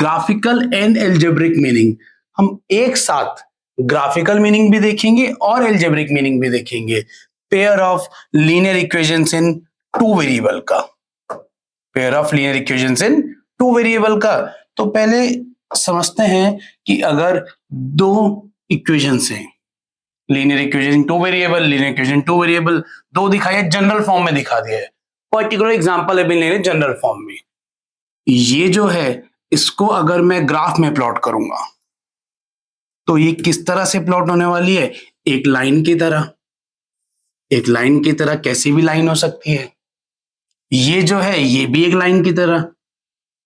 Graphical and algebraic meaning. हम एक साथ ग्राफिकल मीनिंग भी देखेंगे और एल्जेब्रिक मीनिंग भी देखेंगे। Pair of linear equations in two variable का, pair of linear equations in two variable का। तो पहले समझते हैं कि अगर दो इक्वेशंस हैं, linear equation two variable, linear equation two variable, दो दिखाई है, जनरल फॉर्म में दिखा दिया है। पर्टिकुलर एग्जांपल अभी ले रहे हैं जनरल फॉर्म में। ये जो है इसको अगर मैं ग्राफ में प्लॉट करूंगा तो ये किस तरह से प्लॉट होने वाली है? एक लाइन की तरह। एक लाइन की तरह कैसी भी लाइन हो सकती है। ये जो है ये भी एक लाइन की तरह,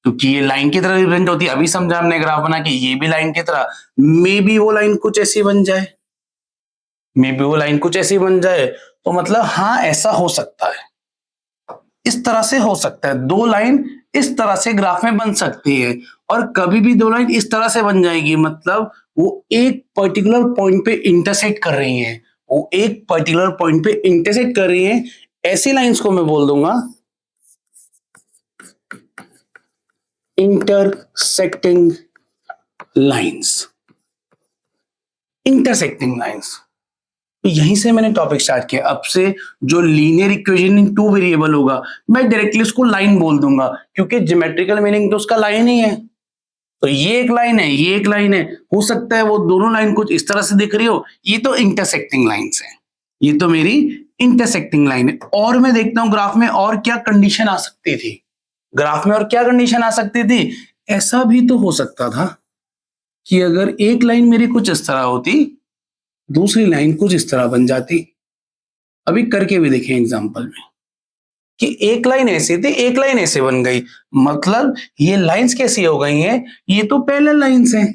क्योंकि ये लाइन की तरह रिप्रेजेंट होती है। अभी समझा हमने ग्राफ बना के, ये भी लाइन की तरह। मे बी वो लाइन कुछ ऐसी बन जाए, मे बी वो लाइन कुछ ऐसी बन जाए। तो मतलब हाँ, ऐसा हो सकता है, इस तरह से हो सकता है। दो लाइन इस तरह से ग्राफ में बन सकती है, और कभी भी दो लाइन इस तरह से बन जाएगी, मतलब वो एक पर्टिकुलर पॉइंट पे इंटरसेक्ट कर रही हैं, वो एक पर्टिकुलर पॉइंट पे इंटरसेक्ट कर रही हैं। ऐसी लाइंस को मैं बोल दूंगा इंटरसेक्टिंग लाइंस। Intersecting lines. तो यहीं से मैंने टॉपिक स्टार्ट किया। अब से जो linear equation in two variable होगा, मैं डायरेक्टली उसको लाइन बोल दूंगा, क्योंकि ज्योमेट्रिकल मीनिंग तो उसका लाइन ही है। तो ये एक लाइन है, ये एक लाइन है। हो सकता है वो दोनों लाइन कुछ इस तरह से दिख रही हो, ये तो इंटरसेक्टिंग लाइंस है, ये तो मेरी इंटरसेक्टिंग लाइन है। और मैं देखता हूं ग्राफ में और क्या कंडीशन आ सकती थी, ग्राफ में और क्या कंडीशन आ सकती थी। ऐसा भी तो हो सकता था कि अगर एक लाइन मेरी कुछ इस तरह होती, दूसरी लाइन कुछ इस तरह बन जाती। अभी करके भी देखें एग्जांपल में कि एक लाइन ऐसे थी, एक लाइन ऐसे बन गई। मतलब ये लाइंस कैसी हो गई हैं? ये तो पैरेलल लाइंस हैं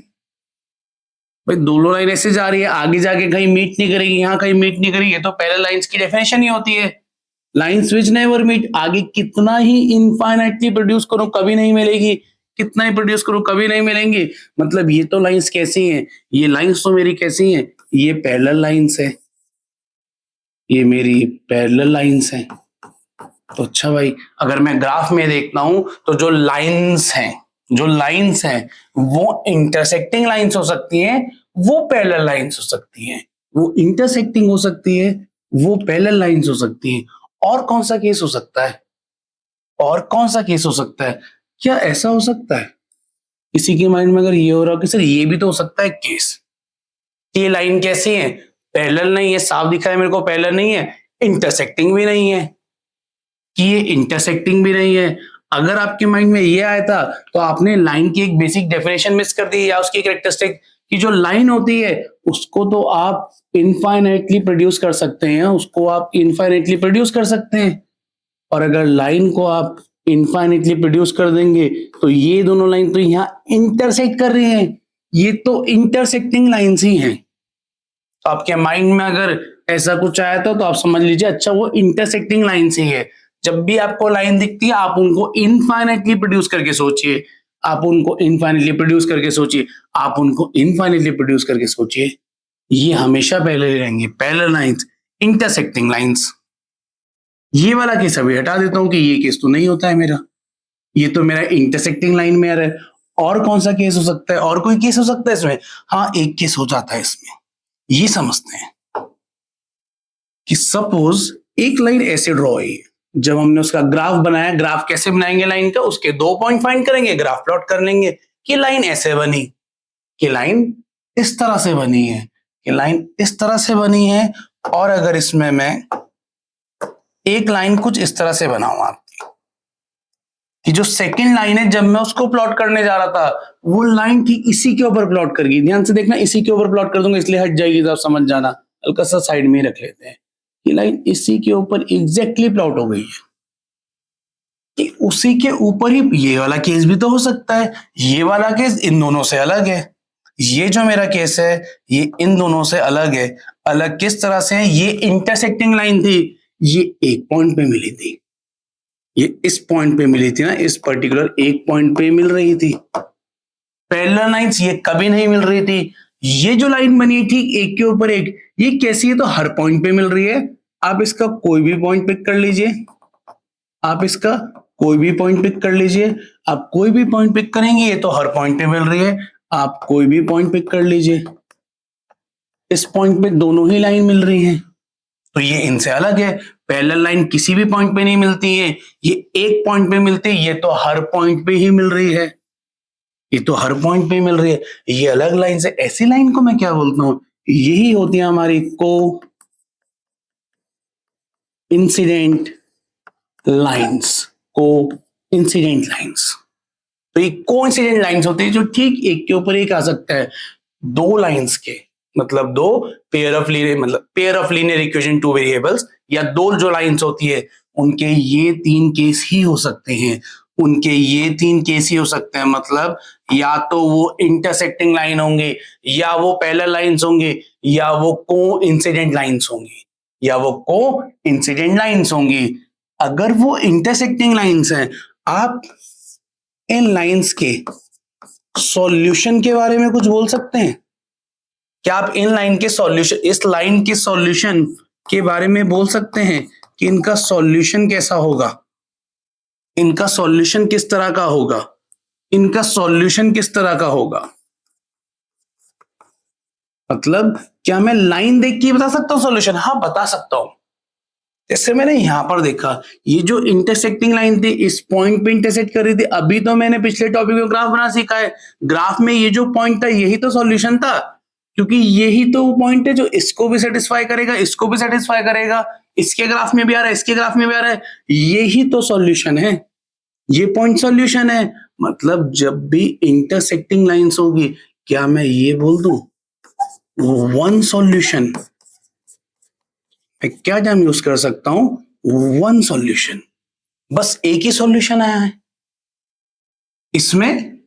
भाई। दोनों लाइन ऐसे जा रही है, आगे जाके कहीं मीट नहीं करेगी, यहां कहीं मीट नहीं करेगी। ये तो पैरेलल लाइंस की डेफिनेशन ही होती है, लाइंस विच नेवर मीट। आगे कितना ही इनफाइनाइटली प्रोड्यूस करो कभी नहीं मिलेगी, कितना ही प्रोड्यूस करो कभी नहीं मिलेंगी। मतलब ये तो लाइंस कैसी हैं? ये लाइंस तो मेरी कैसी हैं? ये पैरेलल लाइंस है, ये मेरी पैरेलल लाइंस है। तो अच्छा भाई, अगर मैं ग्राफ में देखता हूं तो जो लाइंस हैं, जो लाइंस हैं वो इंटरसेक्टिंग लाइंस हो सकती हैं, वो पैरेलल लाइंस हो सकती हैं। वो इंटरसेक्टिंग हो सकती है, वो पैरेलल लाइंस हो सकती हैं। और कौन सा केस हो सकता है? और कौन सा केस हो सकता है? क्या ऐसा हो सकता है किसी के माइंड में अगर ये हो रहा हो कि सर ये भी तो हो सकता है केस, ये लाइन कैसी है? पैरेलल नहीं है, साफ दिखा है मेरे को पैरेलल नहीं है, इंटरसेक्टिंग भी नहीं है, कि ये इंटरसेक्टिंग भी नहीं है। अगर आपके माइंड में ये आया था तो आपने लाइन की एक बेसिक डेफिनेशन मिस कर दी, या उसकी कैरेक्टरिस्टिक कि जो लाइन होती है उसको तो आप इनफाइनाइटली प्रोड्यूस कर सकते हैं, उसको आप इनफाइनाइटली प्रोड्यूस कर सकते हैं। और अगर लाइन को आप इनफाइनाइटली प्रोड्यूस कर देंगे तो ये दोनों लाइन तो यहाँ इंटरसेक्ट कर रही हैं, ये तो इंटरसेक्टिंग लाइंस ही हैं। तो आपके माइंड में अगर ऐसा कुछ आया था तो आप समझ लीजिए अच्छा वो इंटरसेक्टिंग लाइंस ही है। जब भी आपको लाइन दिखती है आप उनको इनफाइनाइटली प्रोड्यूस करके सोचिए, आप उनको इनफाइनाइटली प्रोड्यूस करके सोचिए, आप उनको इनफाइनाइटली प्रोड्यूस करके सोचिए। ये हमेशा पहले रहेंगे, पैरेलल लाइंस, इंटरसेक्टिंग लाइंस। ये वाला केस अभी हटा देता हूं कि ये केस तो नहीं होता है मेरा, ये तो मेरा इंटरसेक्टिंग लाइन में आ रहा है। और कौन सा केस हो सकता है? और कोई केस हो सकता है इसमें? हाँ, एक केस हो जाता है इसमें। ये समझते हैं कि सपोज एक लाइन ऐसे ड्रॉ हुई है, जब हमने उसका ग्राफ बनाया, ग्राफ कैसे बनाएंगे लाइन का? उसके दो पॉइंट फाइंड करेंगे, ग्राफ प्लॉट कर लेंगे कि लाइन ऐसे बनी, कि लाइन इस तरह से बनी है, कि लाइन इस तरह से बनी है। और अगर इसमें मैं एक लाइन कुछ इस तरह से बनाऊं आपकी, कि जो सेकंड लाइन है जब मैं उसको प्लॉट करने जा रहा था वो लाइन ठीक इसी के ऊपर प्लॉट करेगी। ध्यान से देखना, इसी के ऊपर प्लॉट कर दूंगा इसलिए हट जाएगी, तो आप समझ जाना। हल्का सा साइड में ही रख लेते हैं कि लाइन इसी के ऊपर एग्जैक्टली प्लॉट हो गई है, कि उसी के ऊपर ही। ये वाला केस भी तो हो सकता है, ये वाला केस इन दोनों से अलग है, ये जो मेरा केस है ये इन दोनों से अलग है। अलग किस तरह से है? ये इंटरसेक्टिंग लाइन थी, ये एक पॉइंट पे मिली थी, ये इस पॉइंट पे मिली थी ना, इस पर्टिकुलर एक पॉइंट पे मिल रही थी। पैरेलल लाइंस ये कभी नहीं मिल रही थी। ये जो लाइन बनी थी एक के ऊपर एक, ये कैसी है? तो हर पॉइंट पे मिल रही है। आप इसका कोई भी पॉइंट पिक कर लीजिए, आप इसका कोई भी पॉइंट पिक कर लीजिए, आप कोई भी पॉइंट पिक करेंगे, ये तो हर पॉइंट पे मिल रही है, आप कोई भी पॉइंट पिक कर लीजिए, इस पॉइंट पे दोनों ही लाइन मिल रही हैं, तो ये इनसे अलग है। पैरेलल लाइन किसी भी पॉइंट पे नहीं मिलती है, ये एक पॉइंट पे मिलती है, ये तो हर पॉइंट पे ही मिल रही है, ये तो हर पॉइंट पे मिल रही है, ये अलग लाइन से। ऐसी लाइन को मैं क्या बोलता हूं, यही होती है हमारी को इंसिडेंट लाइंस, को इंसिडेंट लाइंस। तो ये को इंसिडेंट लाइंस होती है जो ठीक एक के ऊपर एक आ सकता है, दो लाइंस के, मतलब दो पेयर ऑफ लीनियर, मतलब pair of linear equation two variables, या दो जो लाइंस होती है उनके ये तीन केस ही हो सकते हैं, उनके ये तीन केस ही हो सकते हैं। मतलब या तो वो इंटरसेक्टिंग लाइन होंगे, या वो पैरेलल लाइंस होंगे, या वो को इंसिडेंट लाइंस होंगी, या वो को इंसिडेंट लाइंस होंगी। अगर वो इंटरसेक्टिंग लाइंस हैं, आप इन लाइंस के सॉल्यूशन के बारे में कुछ बोल सकते हैं क्या? आप इन लाइन के सॉल्यूशन, इस लाइन के सॉल्यूशन के बारे में बोल सकते हैं कि इनका सॉल्यूशन कैसा होगा, इनका सॉल्यूशन किस तरह का होगा, इनका सॉल्यूशन किस तरह का होगा? मतलब क्या मैं लाइन देख के बता सकता हूं सॉल्यूशन? हाँ, बता सकता हूं। जैसे मैंने यहां पर देखा, ये जो इंटरसेक्टिंग लाइन थी इस पॉइंट पे इंटरसेक्ट कर रही थी। अभी तो मैंने पिछले टॉपिक में ग्राफ बना सीखा है, ग्राफ में ये जो पॉइंट था यही तो सॉल्यूशन था, क्योंकि यही तो वो पॉइंट है जो इसको भी सेटिस्फाई करेगा, इसको भी सेटिस्फाई करेगा, इसके ग्राफ में भी आ रहा है, इसके ग्राफ में भी आ रहा है, यही तो सॉल्यूशन है, ये पॉइंट सॉल्यूशन है। मतलब जब भी इंटरसेक्टिंग लाइंस होगी, क्या मैं ये बोल दूं वन सॉल्यूशन? मैं क्या टर्म यूज कर सकता हूं, वन सॉल्यूशन, बस एक ही सॉल्यूशन आया है इसमें।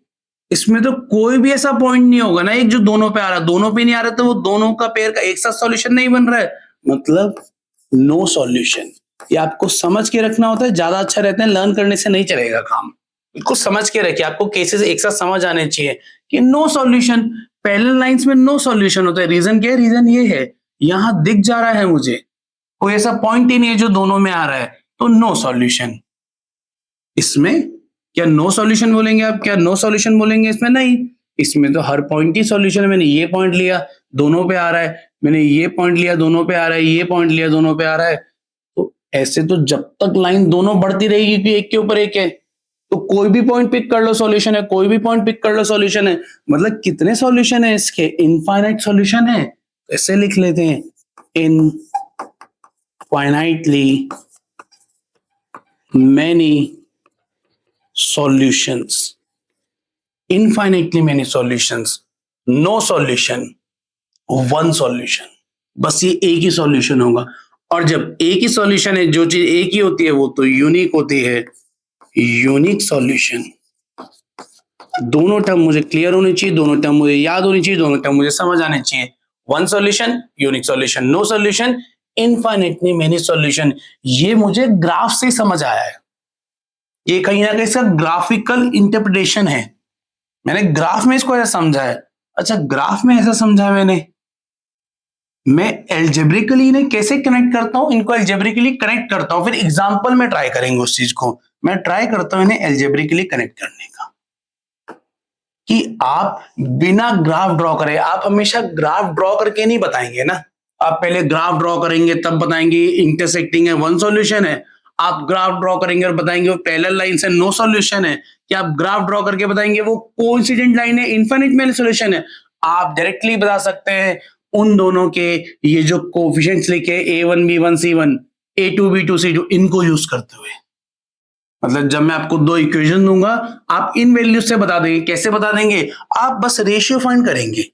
इसमें तो कोई भी ऐसा पॉइंट नहीं होगा ना एक जो दोनों पे आ रहा है, दोनों पे नहीं आ रहा तो वो दोनों का पेयर का एक साथ सॉल्यूशन नहीं बन रहा है, मतलब नो सॉल्यूशन। ये आपको समझ के रखना होता है, ज्यादा अच्छा रहता है, लर्न करने से नहीं चलेगा काम। इसको समझ के रखिए, आपको केसेस एक साथ समझ आने चाहिए कि नो सॉल्यूशन, पैरेलल लाइंस में नो सॉल्यूशन होता है। रीजन क्या है? रीजन ये है, यहां दिख जा रहा है मुझे कोई ऐसा पॉइंट ही नहीं है जो दोनों में आ रहा है, तो नो सॉल्यूशन। इसमें क्या नो सॉल्यूशन बोलेंगे आप? क्या नो सॉल्यूशन बोलेंगे इसमें? नहीं, इसमें तो हर पॉइंट की सॉल्यूशन है। मैंने ये पॉइंट लिया, दोनों पे आ रहा है, मैंने ये पॉइंट लिया, दोनों पे आ रहा है, ये पॉइंट लिया, दोनों पे आ रहा है। तो ऐसे तो जब तक लाइन दोनों बढ़ती रहेगी कि एक के ऊपर एक है, तो कोई भी पॉइंट पिक कर लो सॉल्यूशन है, कोई भी पॉइंट पिक कर लो सॉल्यूशन है। मतलब कितने सॉल्यूशन है इसके? इनफाइनाइट सॉल्यूशन है। ऐसे लिख लेते हैं, infinitely many solutions, infinitely many solutions, no solution, one solution, बस ये एक ही सॉल्यूशन होगा। और जब एक ही सॉल्यूशन है, जो चीज एक ही होती है वो तो यूनिक होती है, यूनिक सॉल्यूशन। दोनों टर्म मुझे क्लियर होनी चाहिए, दोनों टर्म मुझे याद होनी चाहिए, दोनों टर्म मुझे समझ आने चाहिए। One solution, unique solution, no solution, infinitely many solution. ये मुझे ग्राफ से समझ आया है, ये कहीं ना कहीं इसका ग्राफिकल इंटरप्रिटेशन है। मैंने ग्राफ में इसको ऐसा समझा है। अच्छा, ग्राफ में ऐसा समझा मैंने, मैं एल्जेब्रिकली इन्हें कैसे कनेक्ट करता हूं? इनको एल्जेब्रिकली कनेक्ट करता हूं, फिर एग्जांपल में ट्राई करेंगे उस चीज को। मैं ट्राई करता हूं इन्हें एल्जेब्रिकली कनेक्ट करने का, कि आप बिना ग्राफ ड्रॉ करे, आप हमेशा ग्राफ ड्रॉ करके नहीं बताएंगे ना, आप पहले ग्राफ ड्रॉ करेंगे तब बताएंगे इंटरसेक्टिंग है, वन सॉल्यूशन है। आप ग्राफ ड्रॉ करेंगे और बताएंगे वो पैरेलल लाइन से, नो सॉल्यूशन है। कि आप ग्राफ ड्रॉ करके बताएंगे वो कोइंसिडेंट लाइन है, इनफिनिट मेनी सॉल्यूशन है। आप डायरेक्टली बता सकते हैं उन दोनों के ये जो कोएफिशिएंट्स लिखे A1 B1 C1, A2 B2 C2, इनको यूज करते हुए, मतलब जब मैं आपको दो इक्वेशन दूंगा आप इन वैल्यूज से बता देंगे। कैसे बता देंगे? आप बस रेशियो फाइंड करेंगे,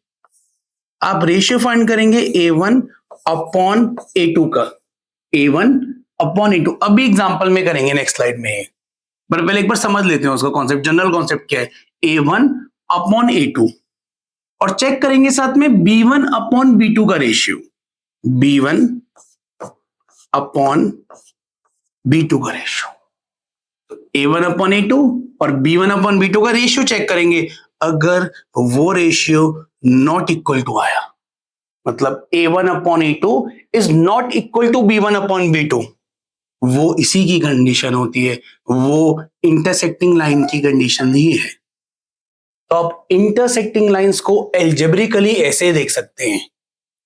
आप रेशियो फाइंड करेंगे A1 अपॉन A2 का, A1 अपॉन A2। अभी एग्जांपल में करेंगे नेक्स्ट स्लाइड में, पर पहले एक बार समझ लेते हैं उसका कॉन्सेप्ट, जनरल कॉन्सेप्ट क्या है। A1 अपॉन A2 और चेक करेंगे साथ में B1 अपॉन B2 का रेशियो, B1 अपॉन B2 का रेशियो। A1 अपॉन A2 और B1 अपॉन B2 का रेशियो चेक करेंगे। अगर वो रेशियो नॉट इक्वल टू आया, मतलब A1 upon A2 is not equal to B1 upon B2, वो इसी की कंडीशन होती है, वो इंटरसेक्टिंग लाइन की कंडीशन ही है। तो आप इंटरसेक्टिंग लाइंस को एल्जेब्रिकली ऐसे देख सकते हैं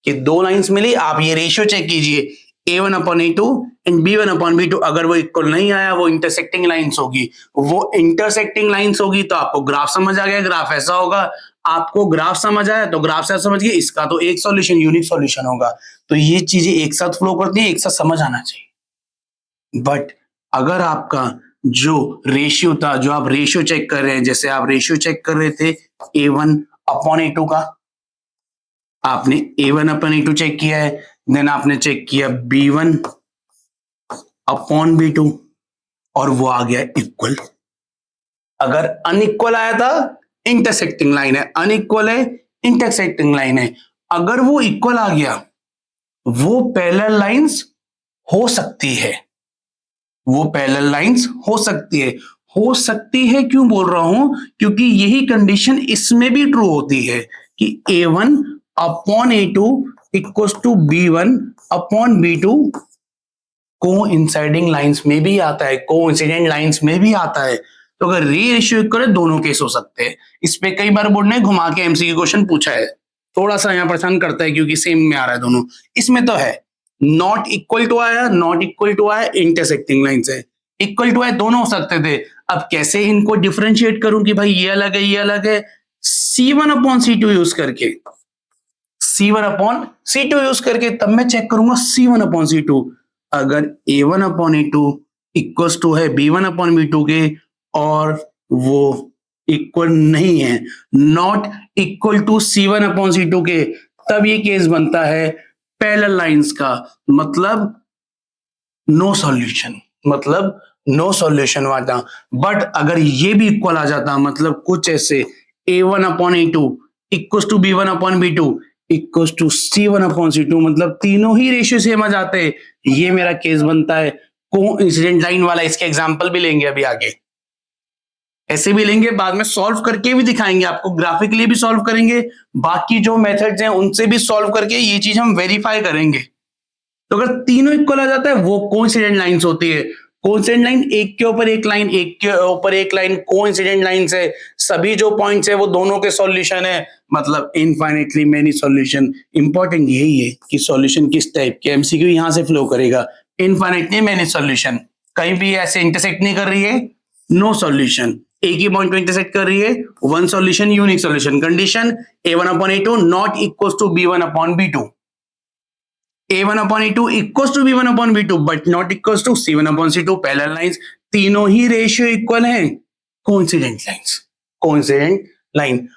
कि दो लाइंस मिली, आप ये रेशियो चेक कीजिए, a1 upon a2 and b1 upon b2, अगर वो इक्वल नहीं आया वो इंटरसेक्टिंग लाइंस होगी। वो इंटरसेक्टिंग लाइंस होगी तो आपको ग्राफ समझ आ गया, ग्राफ ऐसा होगा। आपको ग्राफ समझ आया तो ग्राफ से समझ गए, इसका तो एक सॉल्यूशन यूनिक सॉल्यूशन होगा। तो ये चीजें एक साथ फ्लो करती हैं, एक साथ समझ आना चाहिए। बट अगर आपका जो रेशियो था, जो आप रेशियो चेक कर रहे हैं, जैसे आप रेशियो चेक कर रहे थे a1 अपॉन a2 का, आपने a1 अपॉन a2 चेक किया है, देन आपने चेक किया b1 अपॉन b2 और वो आ गया इक्वल। अगर अनइक्वल आया था, इंटरसेक्टिंग लाइन है, अनइक्वल है, इंटरसेक्टिंग लाइन है। अगर वो इक्वल आ गया, वो पैरेलल लाइंस हो सकती है, वो पैरेलल लाइंस हो सकती है। हो सकती है क्यों बोल रहा हूं? क्योंकि यही कंडीशन इसमें भी ट्रू होती है कि a1 upon a2 equals to b1 upon b2 coinciding lines में भी आता है, कोइंसिडेंट लाइंस में भी आता है। तो अगर रेशियो इक्वल है, दोनों केस हो सकते हैं। इस पे कई बार बोर्ड ने घुमा के एमसीक्यू क्वेश्चन पूछा है, थोड़ा सा यहाँ परेशान करता है क्योंकि सेम में आ रहा है दोनों। इसमें तो है नॉट इक्वल टू आया, नॉट इक्वल टू आया, इंटरसेक्टिंग लाइंस है, इक्वल टू आया, दोनों हो सकते थे। अब कैसे इनको डिफरेंशिएट करूं कि भाई ये अलग है, ये अलग है? C1 अपॉन C2 यूज करके, C1 अपॉन C2 यूज करके तब मैं चेक करूंगा C1 अपॉन C2। अगर A1 upon A2 equals to है B1 अपॉन B2 के और वो इक्वल नहीं है, not equal to C1 upon C2 के, तब ये केस बनता है पैरेलल लाइंस का, मतलब नो सॉल्यूशन, मतलब नो सॉल्यूशन वाला। बट अगर ये भी इक्वल आ जाता, मतलब कुछ ऐसे A1 upon A2 equals to B1 upon B2 equals to C1 upon C2, मतलब तीनों ही रेशियो सेम आ जाते हैं, ये मेरा केस बनता है कोइंसिडेंट लाइन वाला। इसके एग्जांपल भी लेंगे अभी आगे, ऐसे भी लेंगे, बाद में सॉल्व करके भी दिखाएंगे आपको, ग्राफिकली भी सॉल्व करेंगे, बाकी जो मेथड्स हैं उनसे भी सॉल्व करके ये चीज हम वेरीफाई करेंगे। तो अगर तीनों इक्वल आ जाता है वो कोइंसिडेंट लाइंस होती है। कोइंसिडेंट लाइन एक के ऊपर एक लाइन, एक के ऊपर एक लाइन कोइंसिडेंट लाइंस है, सभी जो पॉइंट्स है वो दोनों के सॉल्यूशन है, मतलब इनफाइनाइटली मेनी सॉल्यूशन। इंपॉर्टेंट यही है कि सॉल्यूशन किस टाइप के, एमसीक्यू यहां से फ्लो करेगा, इनफाइनाइटली मेनी सॉल्यूशन। कहीं भी ऐसे इंटरसेक्ट नहीं कर रही है, नो सॉल्यूशन। एक ही पॉइंट को इंटरसेक्ट कर रही है, one solution, unique solution. Condition A1 upon A2 not equals to B1 upon B2, A1 upon A2 equals to B1 upon B2 but not equals to C1 upon C2, parallel lines, तीनों ही ratio equal हैं, coincident lines, coincident line.